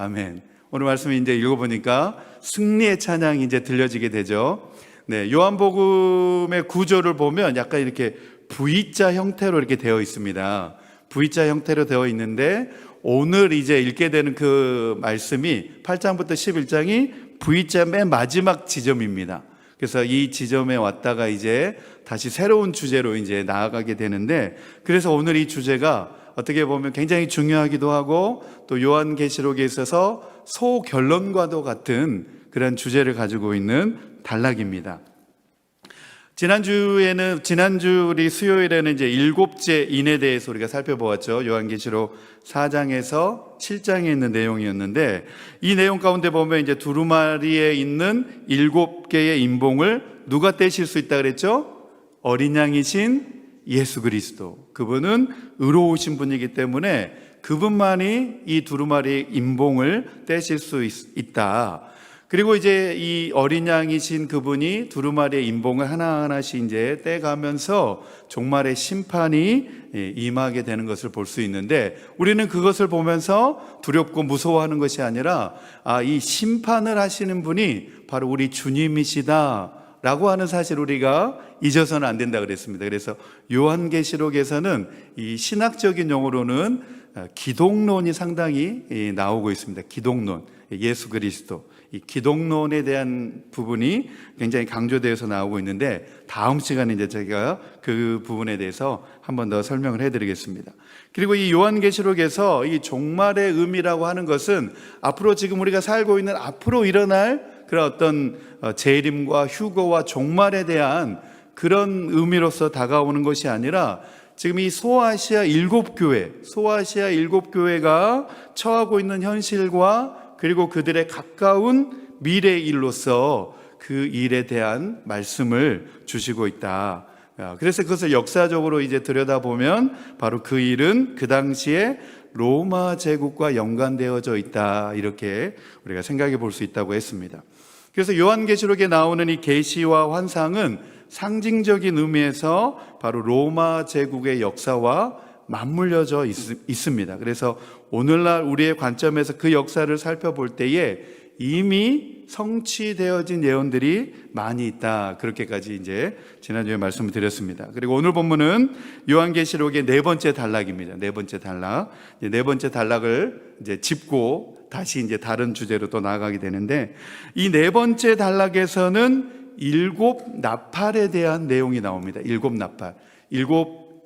아멘. 오늘 말씀 이제 읽어보니까 승리의 찬양이 이제 들려지게 되죠. 네, 요한복음의 구조를 보면 약간 이렇게 V자 형태로 이렇게 되어 있습니다. V자 형태로 되어 있는데 오늘 이제 읽게 되는 그 말씀이 8장부터 11장이 V자 맨 마지막 지점입니다. 그래서 이 지점에 왔다가 이제 다시 새로운 주제로 이제 나아가게 되는데, 그래서 오늘 이 주제가 어떻게 보면 굉장히 중요하기도 하고 또 요한계시록에 있어서 소결론과도 같은 그런 주제를 가지고 있는 단락입니다. 지난주 우리 수요일에는 이제 7째 인에 대해서 우리가 살펴보았죠. 요한계시록 4장에서 7장에 있는 내용이었는데, 이 내용 가운데 보면 이제 두루마리에 있는 7개의 인봉을 누가 떼실 수 있다 그랬죠? 어린 양이신 예수 그리스도. 그분은 의로우신 분이기 때문에 그분만이 이 두루마리 인봉을 떼실 수 있다. 그리고 이제 이 어린 양이신 그분이 두루마리의 인봉을 하나하나씩 이제 떼가면서 종말의 심판이 임하게 되는 것을 볼 수 있는데, 우리는 그것을 보면서 두렵고 무서워하는 것이 아니라 이 심판을 하시는 분이 바로 우리 주님이시다 라고 하는 사실 우리가 잊어서는 안 된다 그랬습니다. 그래서 요한계시록에서는 이 신학적인 용어로는 기독론이 상당히 나오고 있습니다. 기독론, 예수 그리스도. 이 기독론에 대한 부분이 굉장히 강조되어서 나오고 있는데, 다음 시간에 이제 제가 그 부분에 대해서 한 번 더 설명을 해드리겠습니다. 그리고 이 요한계시록에서 이 종말의 의미라고 하는 것은 앞으로 지금 우리가 살고 있는 앞으로 일어날 그런 어떤 재림과 휴거와 종말에 대한 그런 의미로서 다가오는 것이 아니라, 지금 이 소아시아 7교회가 처하고 있는 현실과 그리고 그들의 가까운 미래의 일로서 그 일에 대한 말씀을 주시고 있다. 그래서 그것을 역사적으로 이제 들여다보면 바로 그 일은 그 당시에 로마 제국과 연관되어져 있다, 이렇게 우리가 생각해 볼 수 있다고 했습니다. 그래서 요한계시록에 나오는 이 계시와 환상은 상징적인 의미에서 바로 로마 제국의 역사와 맞물려져 있습니다. 그래서 오늘날 우리의 관점에서 그 역사를 살펴볼 때에 이미 성취되어진 예언들이 많이 있다, 그렇게까지 이제 지난주에 말씀을 드렸습니다. 그리고 오늘 본문은 요한계시록의 네 번째 단락입니다. 네 번째 단락을 이제 짚고 다시 이제 다른 주제로 또 나아가게 되는데, 이 네 번째 단락에서는 7 나팔에 대한 내용이 나옵니다. 7 나팔, 7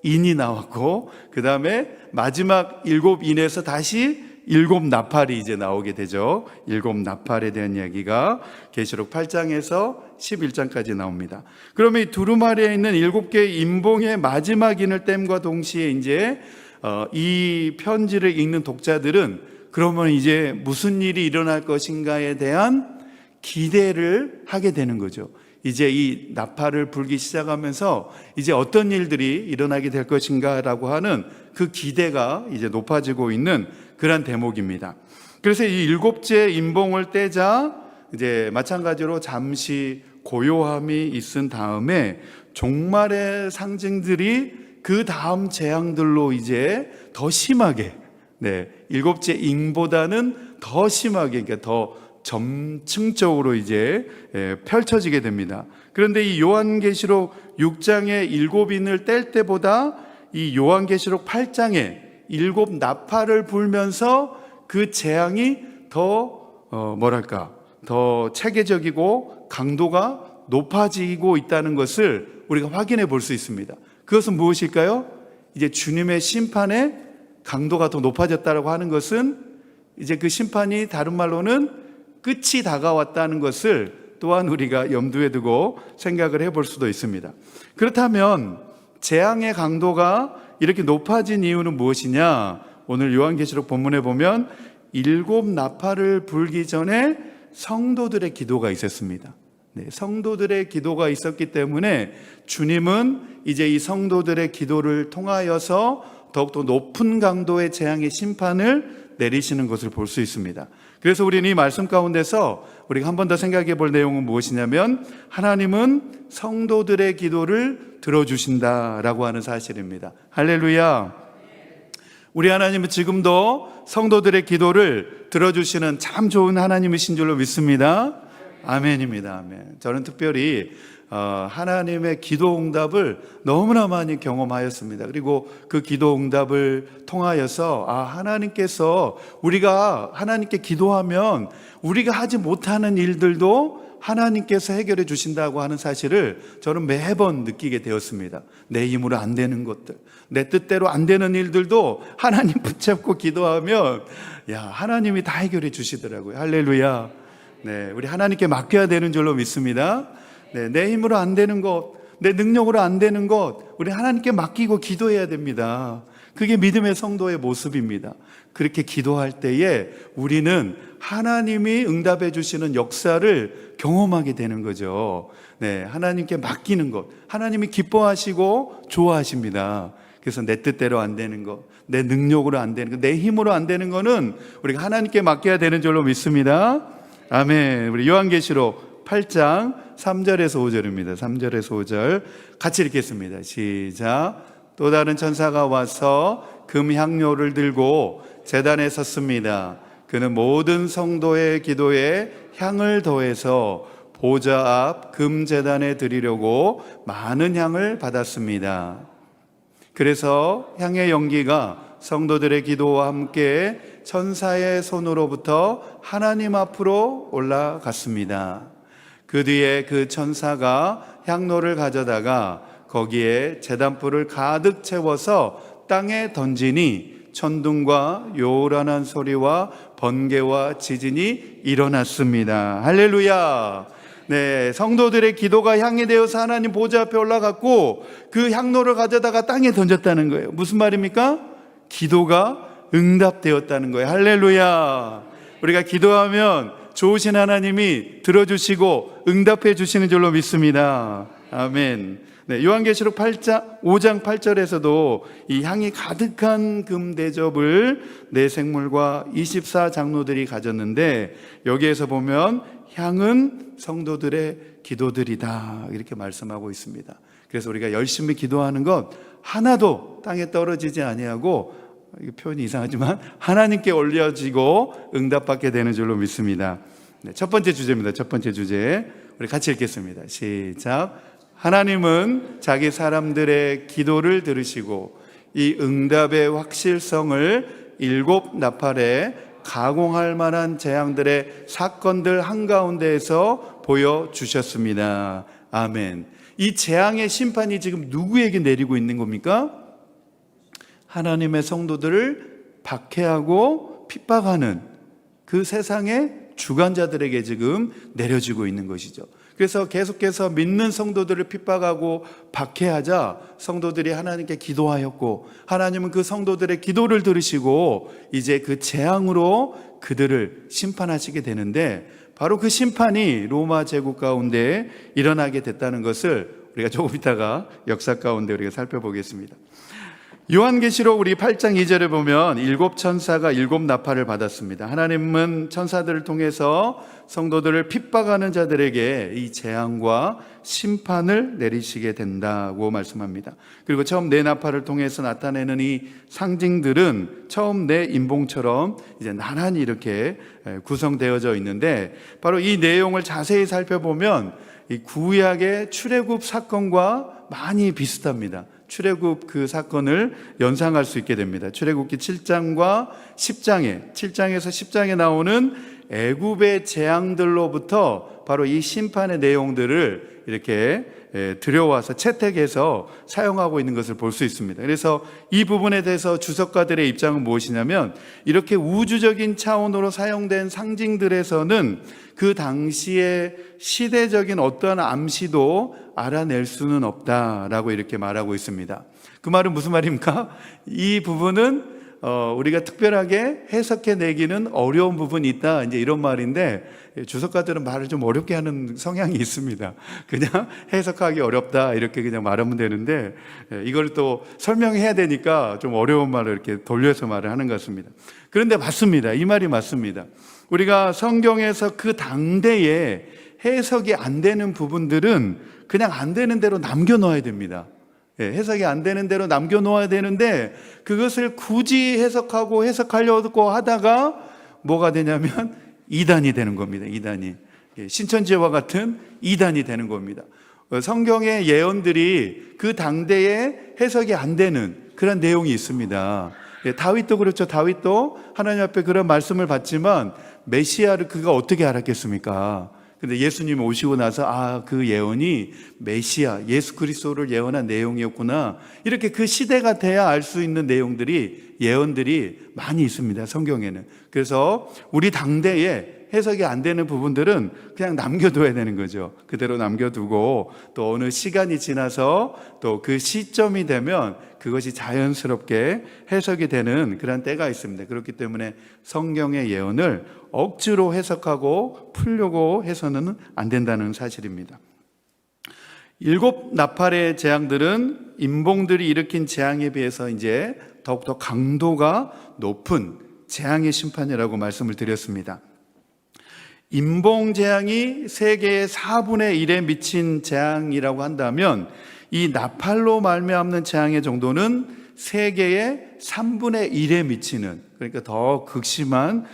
인이 나왔고, 그 다음에 마지막 7 인에서 다시 7 나팔이 이제 나오게 되죠. 7 나팔에 대한 이야기가 계시록 8장에서 11장까지 나옵니다. 그러면 이 두루마리에 있는 7개의 인봉의 마지막 인을 땜과 동시에 이제 이 편지를 읽는 독자들은 그러면 이제 무슨 일이 일어날 것인가에 대한 기대를 하게 되는 거죠. 이제 이 나팔을 불기 시작하면서 이제 어떤 일들이 일어나게 될 것인가라고 하는 그 기대가 이제 높아지고 있는 그런 대목입니다. 그래서 이 7째 인봉을 떼자 이제 마찬가지로 잠시 고요함이 있은 다음에 종말의 상징들이 그 다음 재앙들로 이제 더 심하게, 7째 인보다는 더 심하게, 그러니까 더 점층적으로 이제 펼쳐지게 됩니다. 그런데 이 요한계시록 6장의 7인을 뗄 때보다 이 요한계시록 8장에 7 나팔을 불면서 그 재앙이 더 더 체계적이고 강도가 높아지고 있다는 것을 우리가 확인해 볼 수 있습니다. 그것은 무엇일까요? 이제 주님의 심판의 강도가 더 높아졌다고 하는 것은 이제 그 심판이 다른 말로는 끝이 다가왔다는 것을 또한 우리가 염두에 두고 생각을 해볼 수도 있습니다. 그렇다면 재앙의 강도가 이렇게 높아진 이유는 무엇이냐? 오늘 요한계시록 본문에 보면 7 나팔을 불기 전에 성도들의 기도가 있었습니다. 성도들의 기도가 있었기 때문에 주님은 이제 이 성도들의 기도를 통하여서 더욱더 높은 강도의 재앙의 심판을 내리시는 것을 볼 수 있습니다. 그래서 우리는 이 말씀 가운데서 우리가 한 번 더 생각해 볼 내용은 무엇이냐면, 하나님은 성도들의 기도를 들어주신다라고 하는 사실입니다. 할렐루야. 우리 하나님은 지금도 성도들의 기도를 들어주시는 참 좋은 하나님이신 줄로 믿습니다. 아멘입니다. 아멘. 저는 특별히 하나님의 기도 응답을 너무나 많이 경험하였습니다. 그리고 그 기도 응답을 통하여서 하나님께서 우리가 하나님께 기도하면 우리가 하지 못하는 일들도 하나님께서 해결해 주신다고 하는 사실을 저는 매번 느끼게 되었습니다. 내 힘으로 안 되는 것들, 내 뜻대로 안 되는 일들도 하나님 붙잡고 기도하면 하나님이 다 해결해 주시더라고요. 할렐루야. 네, 우리 하나님께 맡겨야 되는 줄로 믿습니다. 네, 내 힘으로 안 되는 것, 내 능력으로 안 되는 것, 우리 하나님께 맡기고 기도해야 됩니다. 그게 믿음의 성도의 모습입니다. 그렇게 기도할 때에 우리는 하나님이 응답해 주시는 역사를 경험하게 되는 거죠. 네, 하나님께 맡기는 것, 하나님이 기뻐하시고 좋아하십니다. 그래서 내 뜻대로 안 되는 것, 내 능력으로 안 되는 것, 내 힘으로 안 되는 거는 우리가 하나님께 맡겨야 되는 줄로 믿습니다. 아멘. 우리 요한계시록 8장 3절에서 5절입니다. 3절에서 5절 같이 읽겠습니다. 시작. 또 다른 천사가 와서 금 향료를 들고 제단에 섰습니다. 그는 모든 성도의 기도에 향을 더해서 보좌 앞 금 제단에 드리려고 많은 향을 받았습니다. 그래서 향의 연기가 성도들의 기도와 함께 천사의 손으로부터 하나님 앞으로 올라갔습니다. 그 뒤에 그 천사가 향로를 가져다가 거기에 제단불을 가득 채워서 땅에 던지니 천둥과 요란한 소리와 번개와 지진이 일어났습니다. 할렐루야. 네, 성도들의 기도가 향이 되어서 하나님 보좌 앞에 올라갔고 그 향로를 가져다가 땅에 던졌다는 거예요. 무슨 말입니까? 기도가 응답되었다는 거예요. 할렐루야. 우리가 기도하면 좋으신 하나님이 들어주시고 응답해 주시는 줄로 믿습니다. 아멘. 네, 요한계시록 5장 8절에서도 이 향이 가득한 금 대접을 네 생물과 24장로들이 가졌는데 여기에서 보면 향은 성도들의 기도들이다 이렇게 말씀하고 있습니다. 그래서 우리가 열심히 기도하는 것 하나도 땅에 떨어지지 아니하고, 이 표현이 이상하지만 하나님께 올려지고 응답받게 되는 줄로 믿습니다. 네, 첫 번째 주제입니다. 첫 번째 주제 우리 같이 읽겠습니다. 시작. 하나님은 자기 사람들의 기도를 들으시고 이 응답의 확실성을 7 나팔에 가공할 만한 재앙들의 사건들 한가운데에서 보여주셨습니다. 아멘. 이 재앙의 심판이 지금 누구에게 내리고 있는 겁니까? 하나님의 성도들을 박해하고 핍박하는 그 세상의 주관자들에게 지금 내려지고 있는 것이죠. 그래서 계속해서 믿는 성도들을 핍박하고 박해하자 성도들이 하나님께 기도하였고 하나님은 그 성도들의 기도를 들으시고 이제 그 재앙으로 그들을 심판하시게 되는데, 바로 그 심판이 로마 제국 가운데 일어나게 됐다는 것을 우리가 조금 이따가 역사 가운데 우리가 살펴보겠습니다. 요한계시록 우리 8장 2절에 보면 7 천사가 7 나팔을 받았습니다. 하나님은 천사들을 통해서 성도들을 핍박하는 자들에게 이 재앙과 심판을 내리시게 된다고 말씀합니다. 그리고 처음 네 나팔을 통해서 나타내는 이 상징들은 처음 네 인봉처럼 이제 나란히 이렇게 구성되어져 있는데, 바로 이 내용을 자세히 살펴보면 이 구약의 출애굽 사건과 많이 비슷합니다. 출애굽 그 사건을 연상할 수 있게 됩니다. 출애굽기 7장과 10장에 7장에서 10장에 나오는 애굽의 재앙들로부터 바로 이 심판의 내용들을 이렇게 들여와서 채택해서 사용하고 있는 것을 볼 수 있습니다. 그래서 이 부분에 대해서 주석가들의 입장은 무엇이냐면, 이렇게 우주적인 차원으로 사용된 상징들에서는 그 당시의 시대적인 어떠한 암시도 알아낼 수는 없다라고 이렇게 말하고 있습니다. 그 말은 무슨 말입니까? 이 부분은 우리가 특별하게 해석해 내기는 어려운 부분이 있다, 이제 이런 말인데, 주석가들은 말을 좀 어렵게 하는 성향이 있습니다. 그냥 해석하기 어렵다 이렇게 그냥 말하면 되는데, 이걸 또 설명해야 되니까 좀 어려운 말을 이렇게 돌려서 말을 하는 것 같습니다. 그런데 맞습니다. 이 말이 맞습니다. 우리가 성경에서 그 당대에 해석이 안 되는 부분들은 그냥 안 되는 대로 남겨놓아야 됩니다. 해석이 안 되는 대로 남겨놓아야 되는데 그것을 굳이 해석하고 해석하려고 하다가 뭐가 되냐면 이단이 되는 겁니다. 이단이. 신천지와 같은 이단이 되는 겁니다. 성경의 예언들이 그 당대에 해석이 안 되는 그런 내용이 있습니다. 다윗도 그렇죠. 다윗도 하나님 앞에 그런 말씀을 받지만 메시아를 그가 어떻게 알았겠습니까? 근데 예수님이 오시고 나서 그 예언이 메시아 예수 그리스도를 예언한 내용이었구나, 이렇게 그 시대가 돼야 알 수 있는 내용들이, 예언들이 많이 있습니다, 성경에는. 그래서 우리 당대에 해석이 안 되는 부분들은 그냥 남겨둬야 되는 거죠. 그대로 남겨두고 또 어느 시간이 지나서 또 그 시점이 되면 그것이 자연스럽게 해석이 되는 그런 때가 있습니다. 그렇기 때문에 성경의 예언을 억지로 해석하고 풀려고 해서는 안 된다는 사실입니다. 7 나팔의 재앙들은 인봉들이 일으킨 재앙에 비해서 이제 더욱더 강도가 높은 재앙의 심판이라고 말씀을 드렸습니다. 인봉 재앙이 세계의 4분의 1에 미친 재앙이라고 한다면 이 나팔로 말미암는 재앙의 정도는 세계의 3분의 1에 미치는, 그러니까 더 극심한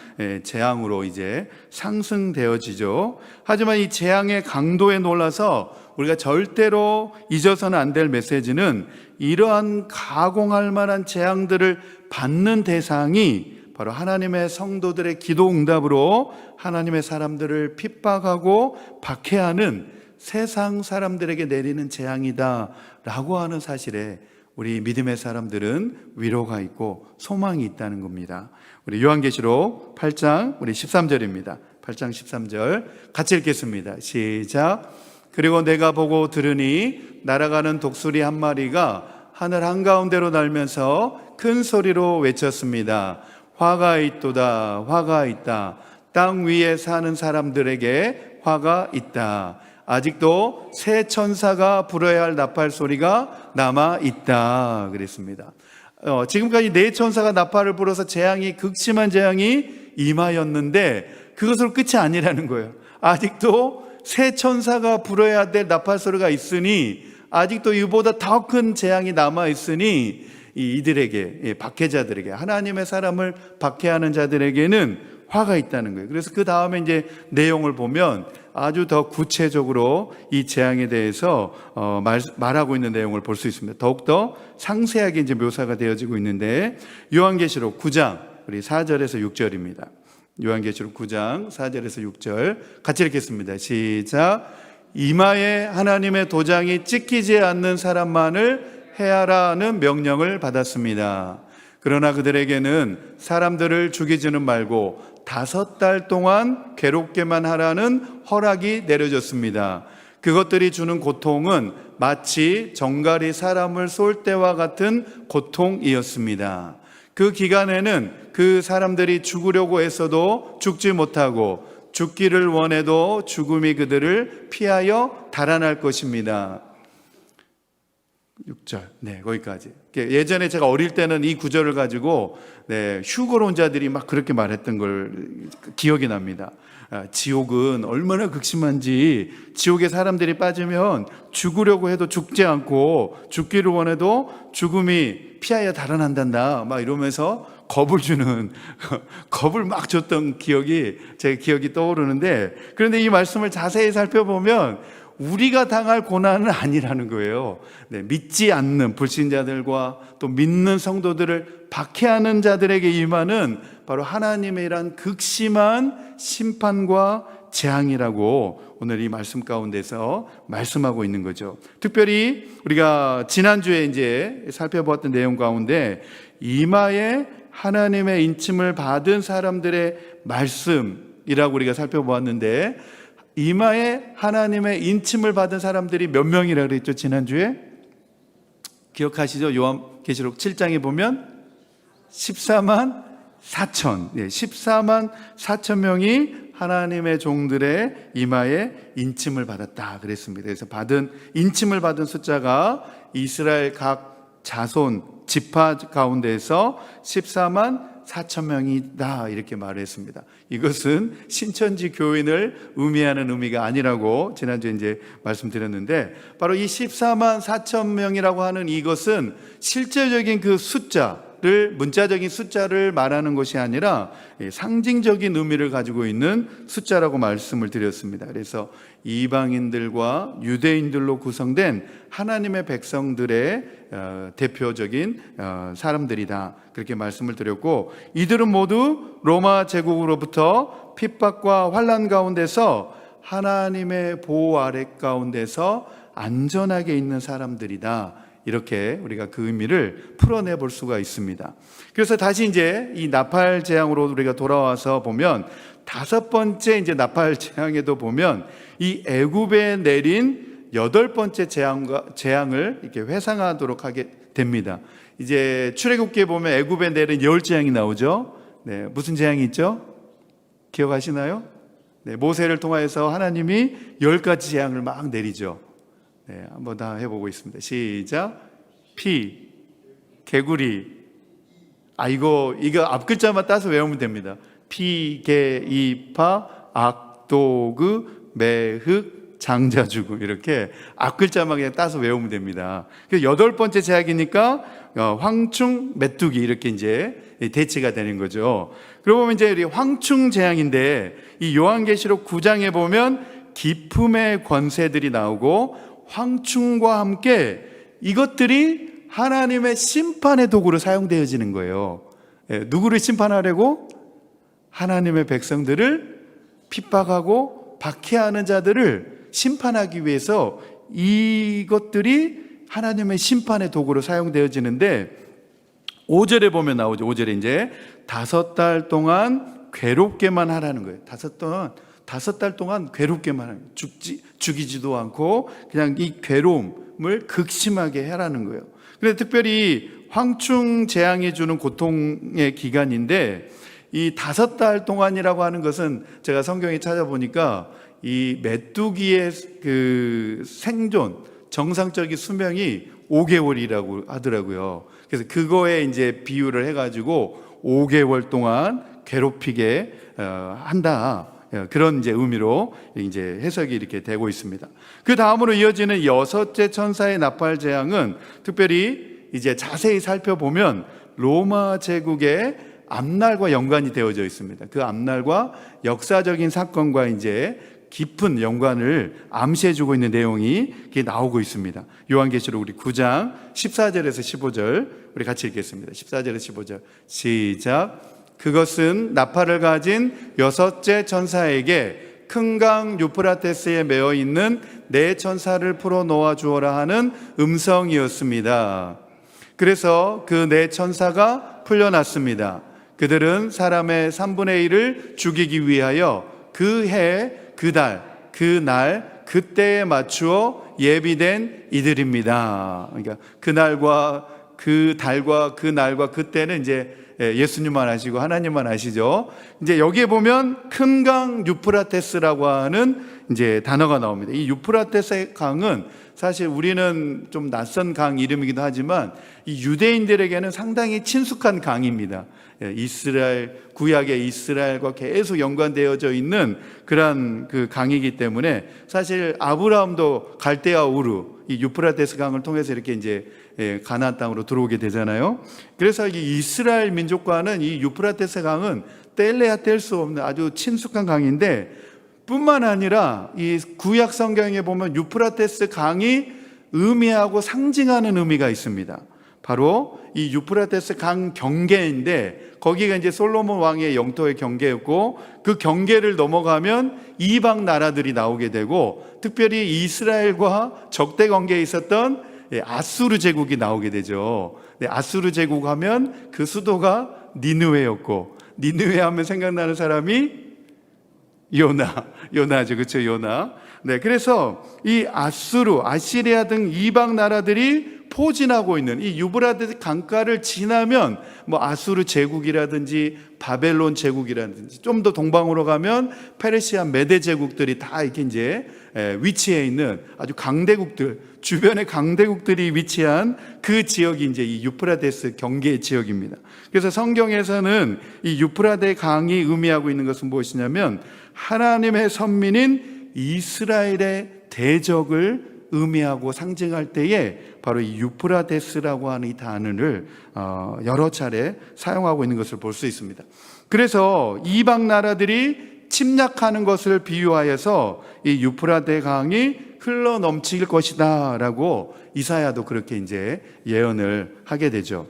재앙으로 이제 상승되어지죠. 하지만 이 재앙의 강도에 놀라서 우리가 절대로 잊어서는 안 될 메시지는, 이러한 가공할 만한 재앙들을 받는 대상이 바로 하나님의 성도들의 기도 응답으로 하나님의 사람들을 핍박하고 박해하는 세상 사람들에게 내리는 재앙이다 라고 하는 사실에 우리 믿음의 사람들은 위로가 있고 소망이 있다는 겁니다. 우리 요한계시록 8장 우리 13절입니다. 8장 13절 같이 읽겠습니다. 시작. 그리고 내가 보고 들으니 날아가는 독수리 한 마리가 하늘 한가운데로 날면서 큰 소리로 외쳤습니다. 화가 있도다, 화가 있다. 땅 위에 사는 사람들에게 화가 있다. 아직도 새 천사가 불어야 할 나팔 소리가 남아 있다 그랬습니다. 지금까지 네 천사가 나팔을 불어서 재앙이, 극심한 재앙이 임하였는데 그것으로 끝이 아니라는 거예요. 아직도 새 천사가 불어야 될 나팔 소리가 있으니, 아직도 이보다 더 큰 재앙이 남아 있으니 이들에게, 박해자들에게, 하나님의 사람을 박해하는 자들에게는 화가 있다는 거예요. 그래서 그 다음에 이제 내용을 보면 아주 더 구체적으로 이 재앙에 대해서 말하고 있는 내용을 볼 수 있습니다. 더욱더 상세하게 이제 묘사가 되어지고 있는데, 요한계시록 9장 우리 4절에서 6절입니다. 요한계시록 9장 4절에서 6절 같이 읽겠습니다. 시작. 이마에 하나님의 도장이 찍히지 않는 사람만을 해하라는 명령을 받았습니다. 그러나 그들에게는 사람들을 죽이지는 말고 5달 동안 괴롭게만 하라는 허락이 내려졌습니다. 그것들이 주는 고통은 마치 정갈이 사람을 쏠 때와 같은 고통이었습니다. 그 기간에는 그 사람들이 죽으려고 했어도 죽지 못하고 죽기를 원해도 죽음이 그들을 피하여 달아날 것입니다. 6절, 거기까지. 예전에 제가 어릴 때는 이 구절을 가지고 휴거론자들이 막 그렇게 말했던 걸 기억이 납니다. 지옥은 얼마나 극심한지, 지옥에 사람들이 빠지면 죽으려고 해도 죽지 않고 죽기를 원해도 죽음이 피하여 달아난단다, 막 이러면서 겁을 주는, 겁을 막 줬던 제 기억이 떠오르는데, 그런데 이 말씀을 자세히 살펴보면 우리가 당할 고난은 아니라는 거예요. 믿지 않는 불신자들과 또 믿는 성도들을 박해하는 자들에게 임하는 바로 하나님의 이란 극심한 심판과 재앙이라고 오늘 이 말씀 가운데서 말씀하고 있는 거죠. 특별히 우리가 지난주에 이제 살펴보았던 내용 가운데 이마에 하나님의 인침을 받은 사람들의 말씀이라고 우리가 살펴보았는데, 이마에 하나님의 인침을 받은 사람들이 몇 명이라고 그랬죠, 지난주에? 기억하시죠? 요한계시록 7장에 보면 14만 4천, 14만 4천 명이 하나님의 종들의 이마에 인침을 받았다 그랬습니다. 그래서 인침을 받은 숫자가 이스라엘 각 자손 지파 가운데에서 14만 4,000명이다 이렇게 말을 했습니다. 이것은 신천지 교인을 의미하는 의미가 아니라고 지난주에 이제 말씀드렸는데, 바로 이 14만 4천 명이라고 하는 이것은 실제적인 그 숫자를, 문자적인 숫자를 말하는 것이 아니라 상징적인 의미를 가지고 있는 숫자라고 말씀을 드렸습니다. 그래서 이방인들과 유대인들로 구성된 하나님의 백성들의 대표적인 사람들이다 그렇게 말씀을 드렸고, 이들은 모두 로마 제국으로부터 핍박과 환난 가운데서 하나님의 보호 아래 가운데서 안전하게 있는 사람들이다, 이렇게 우리가 그 의미를 풀어내 볼 수가 있습니다. 그래서 다시 이제 이 나팔 재앙으로 우리가 돌아와서 보면, 다섯 번째 이제 나팔 재앙에도 보면 이 애굽에 내린 여덟 번째 재앙을 이렇게 회상하도록 하게 됩니다. 이제 출애굽기에 보면 애굽에 내린 열 재앙이 나오죠. 네, 무슨 재앙이 있죠? 기억하시나요? 네, 모세를 통하여서 하나님이 10가지 재앙을 막 내리죠. 네, 한번 다 해보고 있습니다. 시작. 피, 개구리. 이거 앞글자만 따서 외우면 됩니다. 피, 개, 이파, 악도그, 매흑, 장자 죽음, 이렇게 앞글자만 그냥 따서 외우면 됩니다. 그 여덟 번째 제약이니까 황충, 메뚜기 이렇게 이제 대치가 되는 거죠. 그러고 보면 이제 우리 황충 재앙인데, 이 요한계시록 9장에 보면 기품의 권세들이 나오고 황충과 함께 이것들이 하나님의 심판의 도구로 사용되어지는 거예요. 누구를 심판하려고? 하나님의 백성들을 핍박하고 박해하는 자들을 심판하기 위해서 이것들이 하나님의 심판의 도구로 사용되어지는데, 5절에 보면 나오죠. 5절에 이제 5달 동안 괴롭게만 하라는 거예요. 5달 동안 괴롭게만 하는 거예요. 죽이지도 않고 그냥 이 괴로움을 극심하게 해라는 거예요. 그런데 특별히 황충 재앙이 주는 고통의 기간인데, 이 5달 동안이라고 하는 것은 제가 성경에 찾아보니까 이 메뚜기의 그 생존, 정상적인 수명이 5개월이라고 하더라고요. 그래서 그거에 이제 비유를 해가지고 5개월 동안 괴롭히게 한다. 그런 이제 의미로 이제 해석이 이렇게 되고 있습니다. 그 다음으로 이어지는 여섯째 천사의 나팔 재앙은 특별히 이제 자세히 살펴보면 로마 제국의 앞날과 연관이 되어져 있습니다. 그 앞날과 역사적인 사건과 이제 깊은 연관을 암시해주고 있는 내용이 나오고 있습니다. 요한계시록 우리 9장 14절에서 15절 우리 같이 읽겠습니다. 14절에서 15절 시작. 그것은 나팔을 가진 여섯째 천사에게 큰 강 유프라테스에 매어 있는 네 천사를 풀어 놓아 주어라 하는 음성이었습니다. 그래서 그 네 천사가 풀려났습니다. 그들은 사람의 3분의 1을 죽이기 위하여 그 해, 그 달, 그 날, 그때에 맞추어 예비된 이들입니다. 그러니까 그날과 그 달과 그 날과 그때는 이제 예수님만 아시고 하나님만 아시죠. 이제 여기에 보면 큰 강 유프라테스라고 하는 이제 단어가 나옵니다. 이 유프라테스 강은 사실 우리는 좀 낯선 강 이름이기도 하지만 이 유대인들에게는 상당히 친숙한 강입니다. 이스라엘, 구약의 이스라엘과 계속 연관되어져 있는 그런 그 강이기 때문에 사실 아브라함도 갈대아 우르, 이 유프라테스 강을 통해서 이렇게 이제 가나안 땅으로 들어오게 되잖아요. 그래서 이 이스라엘 민족과는 이 유프라테스 강은 뗄래야 뗄 수 없는 아주 친숙한 강인데, 뿐만 아니라 이 구약 성경에 보면 유프라테스 강이 의미하고 상징하는 의미가 있습니다. 바로 이 유프라테스 강 경계인데, 거기가 이제 솔로몬 왕의 영토의 경계였고, 그 경계를 넘어가면 이방 나라들이 나오게 되고, 특별히 이스라엘과 적대 관계에 있었던 아수르 제국이 나오게 되죠. 아수르 제국 하면 그 수도가 니느웨였고, 니느웨 하면 생각나는 사람이 요나죠. 그렇죠? 요나. 네, 그래서 이 아수르, 아시리아 등 이방 나라들이 포진하고 있는 이 유브라데스 강가를 지나면 뭐 아수르 제국이라든지 바벨론 제국이라든지 좀 더 동방으로 가면 페르시아 메데 제국들이 다 이렇게 이제 위치해 있는 아주 강대국들, 주변의 강대국들이 위치한 그 지역이 이제 이 유프라데스 경계 지역입니다. 그래서 성경에서는 이 유프라데 강이 의미하고 있는 것은 무엇이냐면 하나님의 선민인 이스라엘의 대적을 의미하고 상징할 때에 바로 이 유프라데스라고 하는 이 단어를 여러 차례 사용하고 있는 것을 볼 수 있습니다. 그래서 이방 나라들이 침략하는 것을 비유하여서 이 유프라데 강이 흘러 넘칠 것이다 라고 이사야도 그렇게 이제 예언을 하게 되죠.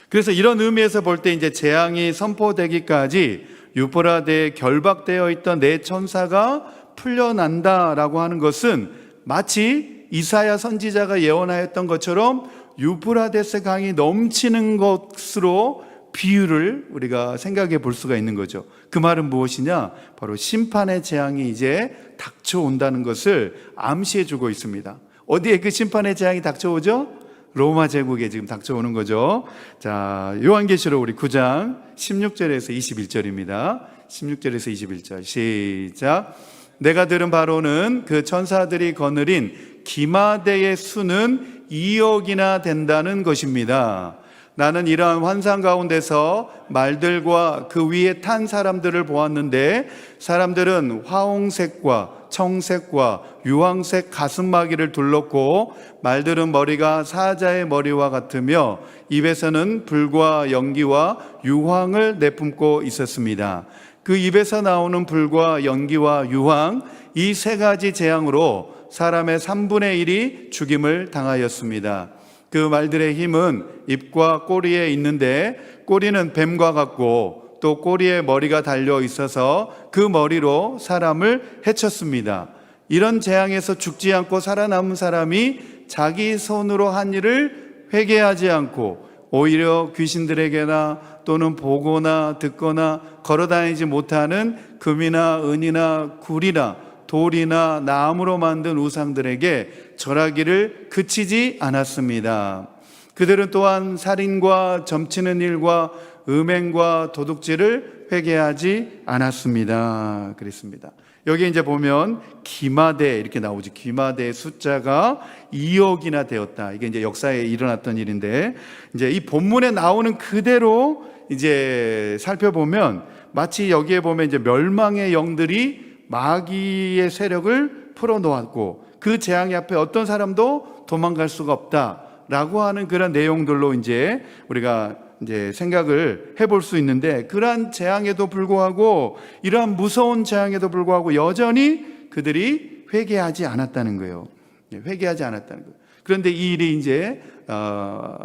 그래서 이런 의미에서 볼 때 이제 재앙이 선포되기까지 유프라데에 결박되어 있던 네 천사가 풀려난다라고 하는 것은 마치 이사야 선지자가 예언하였던 것처럼 유프라데스 강이 넘치는 것으로 비유를 우리가 생각해 볼 수가 있는 거죠. 그 말은 무엇이냐? 바로 심판의 재앙이 이제 닥쳐온다는 것을 암시해 주고 있습니다. 어디에 그 심판의 재앙이 닥쳐오죠? 로마 제국에 지금 닥쳐오는 거죠. 자, 요한계시록 우리 9장 16절에서 21절입니다. 16절에서 21절 시작. 내가 들은 바로는 그 천사들이 거느린 기마대의 수는 2억이나 된다는 것입니다. 나는 이러한 환상 가운데서 말들과 그 위에 탄 사람들을 보았는데 사람들은 화홍색과 청색과 유황색 가슴마기를 둘렀고 말들은 머리가 사자의 머리와 같으며 입에서는 불과 연기와 유황을 내뿜고 있었습니다. 그 입에서 나오는 불과 연기와 유황 이 세 가지 재앙으로 사람의 3분의 1이 죽임을 당하였습니다. 그 말들의 힘은 입과 꼬리에 있는데 꼬리는 뱀과 같고 또 꼬리에 머리가 달려 있어서 그 머리로 사람을 해쳤습니다. 이런 재앙에서 죽지 않고 살아남은 사람이 자기 손으로 한 일을 회개하지 않고 오히려 귀신들에게나 또는 보거나 듣거나 걸어다니지 못하는 금이나 은이나 굴이나 돌이나 나무로 만든 우상들에게 절하기를 그치지 않았습니다. 그들은 또한 살인과 점치는 일과 음행과 도둑질을 회개하지 않았습니다. 그랬습니다. 여기 이제 보면 기마대 이렇게 나오죠. 기마대의 숫자가 2억이나 되었다. 이게 이제 역사에 일어났던 일인데 이제 이 본문에 나오는 그대로 이제 살펴보면 마치 여기에 보면 이제 멸망의 영들이 마귀의 세력을 풀어놓았고 그 재앙이 앞에 어떤 사람도 도망갈 수가 없다라고 하는 그런 내용들로 이제 우리가 이제 생각을 해볼 수 있는데 그러한 재앙에도 불구하고 이러한 무서운 재앙에도 불구하고 여전히 그들이 회개하지 않았다는 거예요. 회개하지 않았다는 거예요. 그런데 이 일이 이제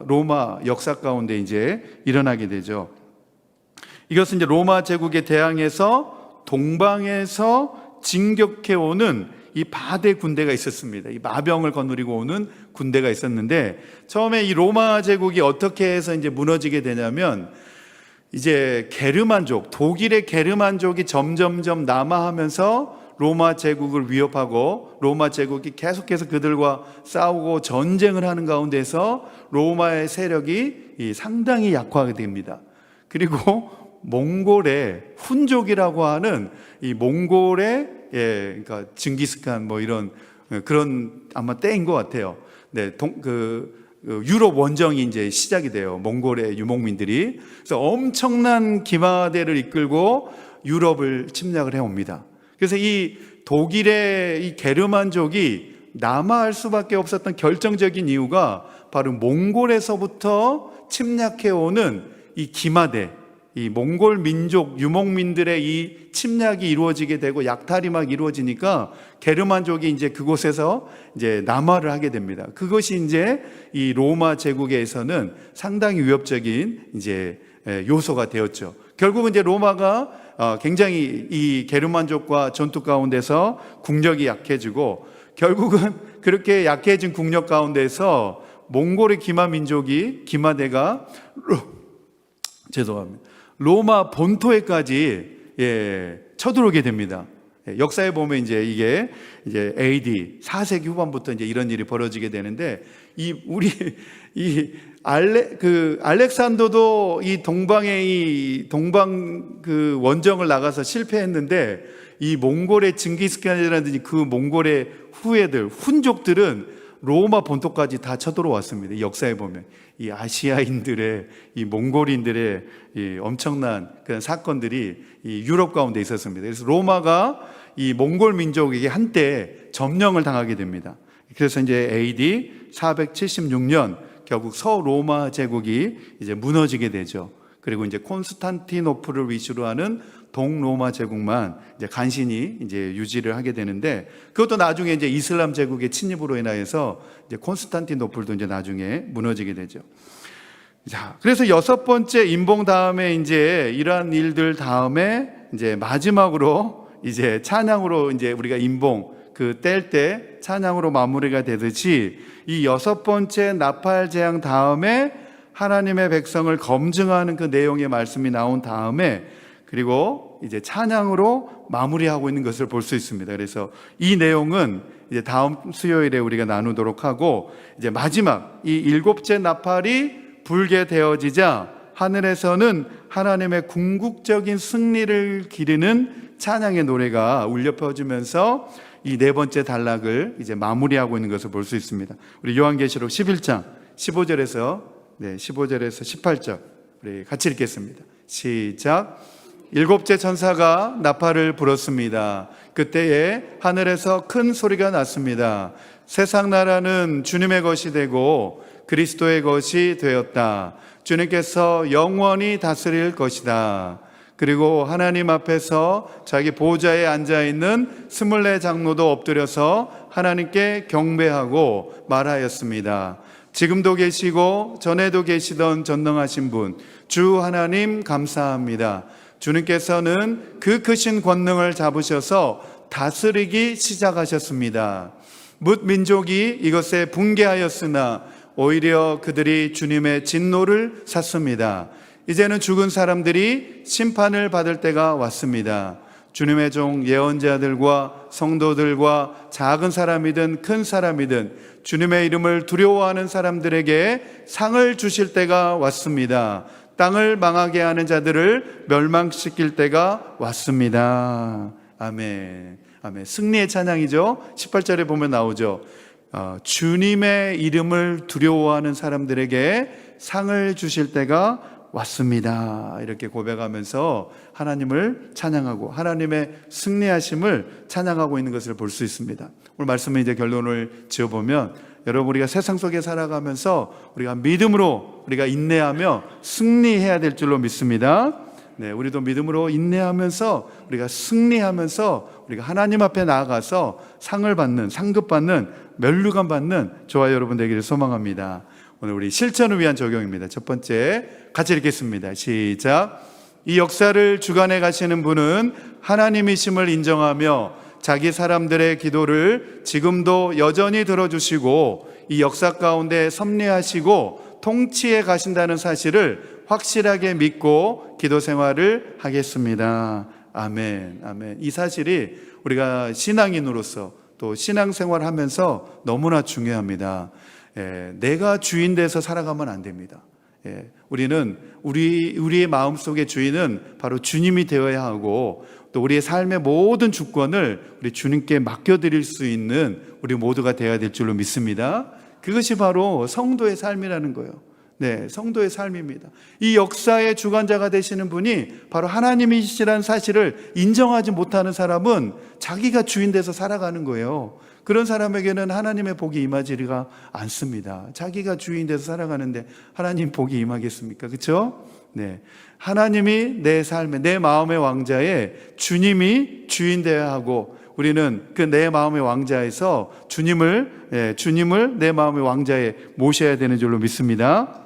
로마 역사 가운데 이제 일어나게 되죠. 이것은 이제 로마 제국에 대항해서 동방에서 진격해 오는 이 바대 군대가 있었습니다. 이 마병을 거느리고 오는 군대가 있었는데 처음에 이 로마 제국이 어떻게 해서 이제 무너지게 되냐면 이제 게르만족, 독일의 게르만족이 점점점 남하하면서 로마 제국을 위협하고 로마 제국이 계속해서 그들과 싸우고 전쟁을 하는 가운데서 로마의 세력이 상당히 약화하게 됩니다. 그리고 몽골의 훈족이라고 하는 이 몽골의 그러니까 징기스칸 뭐 이런 그런 아마 때인 것 같아요. 네, 유럽 원정이 이제 시작이 돼요. 몽골의 유목민들이. 그래서 엄청난 기마대를 이끌고 유럽을 침략을 해옵니다. 그래서 이 독일의 이 게르만족이 남하할 수밖에 없었던 결정적인 이유가 바로 몽골에서부터 침략해오는 이 기마대, 이 몽골 민족 유목민들의 이 침략이 이루어지게 되고 약탈이 막 이루어지니까 게르만족이 이제 그곳에서 이제 남하를 하게 됩니다. 그것이 이제 이 로마 제국에서는 상당히 위협적인 이제 요소가 되었죠. 결국은 이제 로마가 굉장히 이 게르만족과 전투 가운데서 국력이 약해지고 결국은 그렇게 약해진 국력 가운데서 몽골의 기마대가 죄송합니다. 로마 본토에까지 쳐들어오게 됩니다. 역사에 보면 이제 이게 이제 AD 4세기 후반부터 이제 이런 일이 벌어지게 되는데, 알렉산더도 이 동방 그 원정을 나가서 실패했는데, 이 몽골의 징기스칸이라든지 그 몽골의 후예들, 훈족들은 로마 본토까지 다 쳐들어왔습니다. 역사에 보면 이 아시아인들의, 이 몽골인들의 이 엄청난 그런 사건들이 이 유럽 가운데 있었습니다. 그래서 로마가 이 몽골 민족에게 한때 점령을 당하게 됩니다. 그래서 이제 AD 476년 결국 서로마 제국이 이제 무너지게 되죠. 그리고 이제 콘스탄티노플을 위주로 하는 동로마 제국만 이제 간신히 이제 유지를 하게 되는데, 그것도 나중에 이제 이슬람 제국의 침입으로 인하여서 이제 콘스탄티노플도 이제 나중에 무너지게 되죠. 자, 그래서 6번째 임봉 다음에 이제 이러한 일들 다음에 이제 마지막으로 이제 찬양으로 이제 우리가 임봉 그 뗄 때 찬양으로 마무리가 되듯이, 이 6번째 나팔 재앙 다음에 하나님의 백성을 검증하는 그 내용의 말씀이 나온 다음에, 그리고 이제 찬양으로 마무리하고 있는 것을 볼 수 있습니다. 그래서 이 내용은 이제 다음 수요일에 우리가 나누도록 하고, 이제 마지막 이 7째 나팔이 불게 되어지자 하늘에서는 하나님의 궁극적인 승리를 기리는 찬양의 노래가 울려 퍼지면서 이 4번째 단락을 이제 마무리하고 있는 것을 볼 수 있습니다. 우리 요한계시록 11장 15절에서 18절 우리 같이 읽겠습니다. 시작. 7째 천사가 나팔을 불었습니다. 그때에 하늘에서 큰 소리가 났습니다. 세상 나라는 주님의 것이 되고 그리스도의 것이 되었다. 주님께서 영원히 다스릴 것이다. 그리고 하나님 앞에서 자기 보좌에 앉아있는 24 장로도 엎드려서 하나님께 경배하고 말하였습니다. 지금도 계시고 전에도 계시던 전능하신 분 주 하나님 감사합니다. 주님께서는 그 크신 권능을 잡으셔서 다스리기 시작하셨습니다. 뭇 민족이 이것에 붕괴하였으나 오히려 그들이 주님의 진노를 샀습니다. 이제는 죽은 사람들이 심판을 받을 때가 왔습니다. 주님의 종 예언자들과 성도들과 작은 사람이든 큰 사람이든 주님의 이름을 두려워하는 사람들에게 상을 주실 때가 왔습니다. 땅을 망하게 하는 자들을 멸망시킬 때가 왔습니다. 아멘. 아멘. 승리의 찬양이죠. 18절에 보면 나오죠. 주님의 이름을 두려워하는 사람들에게 상을 주실 때가 왔습니다. 이렇게 고백하면서 하나님을 찬양하고 하나님의 승리하심을 찬양하고 있는 것을 볼 수 있습니다. 오늘 말씀에 이제 결론을 지어보면, 여러분 우리가 세상 속에 살아가면서 우리가 믿음으로 우리가 인내하며 승리해야 될 줄로 믿습니다. 네, 우리도 믿음으로 인내하면서 우리가 승리하면서 우리가 하나님 앞에 나아가서 상을 받는, 상급받는, 면류관 받는 저와 여러분 되기를 소망합니다. 오늘 우리 실천을 위한 적용입니다. 첫 번째 같이 읽겠습니다. 시작. 이 역사를 주관해 가시는 분은 하나님이심을 인정하며 자기 사람들의 기도를 지금도 여전히 들어주시고 이 역사 가운데 섭리하시고 통치해 가신다는 사실을 확실하게 믿고 기도 생활을 하겠습니다. 아멘. 아멘. 이 사실이 우리가 신앙인으로서 또 신앙생활을 하면서 너무나 중요합니다. 내가 주인 돼서 살아가면 안 됩니다. 우리는 우리의 마음속의 주인은 바로 주님이 되어야 하고, 또 우리의 삶의 모든 주권을 우리 주님께 맡겨드릴 수 있는 우리 모두가 되어야 될 줄로 믿습니다. 그것이 바로 성도의 삶이라는 거예요. 네, 성도의 삶입니다. 이 역사의 주관자가 되시는 분이 바로 하나님이시라는 사실을 인정하지 못하는 사람은 자기가 주인 돼서 살아가는 거예요. 그런 사람에게는 하나님의 복이 임하지가 않습니다. 자기가 주인 돼서 살아가는데 하나님 복이 임하겠습니까? 그렇죠? 네, 하나님이 내 삶의, 내 마음의 왕자에 주님이 주인 되어야 하고, 우리는 그 내 마음의 왕자에서 주님을 내 마음의 왕자에 모셔야 되는 줄로 믿습니다.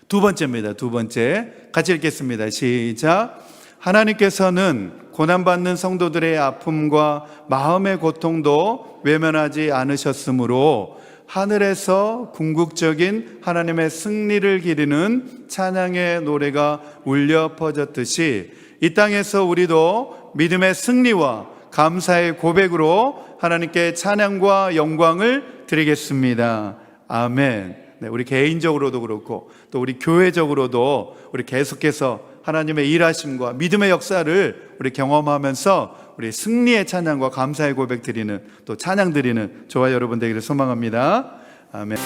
두 번째입니다. 두 번째 같이 읽겠습니다. 시작. 하나님께서는 고난받는 성도들의 아픔과 마음의 고통도 외면하지 않으셨으므로 하늘에서 궁극적인 하나님의 승리를 기리는 찬양의 노래가 울려 퍼졌듯이 이 땅에서 우리도 믿음의 승리와 감사의 고백으로 하나님께 찬양과 영광을 드리겠습니다. 아멘. 네, 우리 개인적으로도 그렇고 또 우리 교회적으로도 우리 계속해서 하나님의 일하심과 믿음의 역사를 우리 경험하면서 우리 승리의 찬양과 감사의 고백 드리는, 또 찬양 드리는 저와 여러분 되기를 소망합니다. 아멘.